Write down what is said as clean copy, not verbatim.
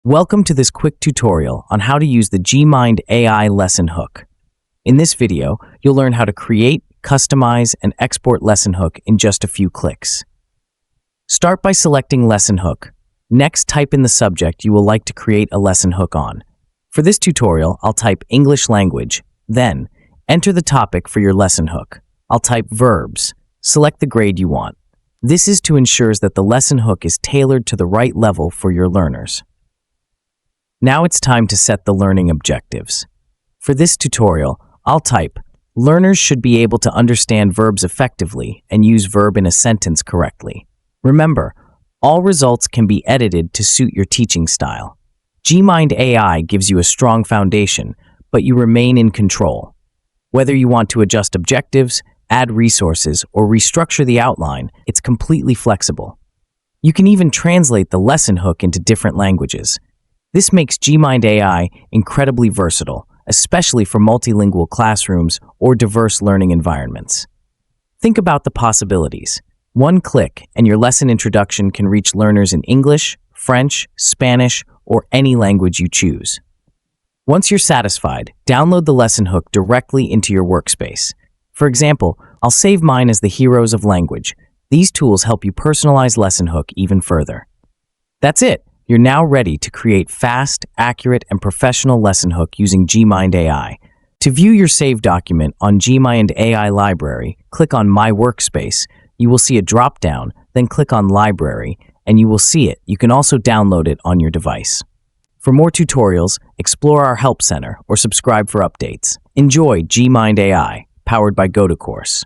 Welcome to this quick tutorial on how to use the GMind AI Lesson Hook. In this video, you'll learn how to create, customize, and export Lesson Hook in just a few clicks. Start by selecting Lesson Hook. Next, type in the subject you will like to create a lesson hook on. For this tutorial, I'll type English language. Then, enter the topic for your lesson hook. I'll type verbs. Select the grade you want. This is to ensure that the lesson hook is tailored to the right level for your learners. Now it's time to set the learning objectives. For this tutorial, I'll type, learners should be able to understand verbs effectively and use verb in a sentence correctly. Remember, all results can be edited to suit your teaching style. GMind AI gives you a strong foundation, but you remain in control. Whether you want to adjust objectives, add resources, or restructure the outline, it's completely flexible. You can even translate the lesson hook into different languages. This makes GMind AI incredibly versatile, especially for multilingual classrooms or diverse learning environments. Think about the possibilities. One click and your lesson introduction can reach learners in English, French, Spanish, or any language you choose. Once you're satisfied, download the lesson hook directly into your workspace. For example, I'll save mine as the Heroes of Language. These tools help you personalize lesson hook even further. That's it. You're now ready to create fast, accurate, and professional lesson hook using GMind AI. To view your saved document on GMind AI Library, click on My Workspace. You will see a drop-down, then click on Library, and you will see it. You can also download it on your device. For more tutorials, explore our Help Center or subscribe for updates. Enjoy GMind AI, powered by GoToCourse.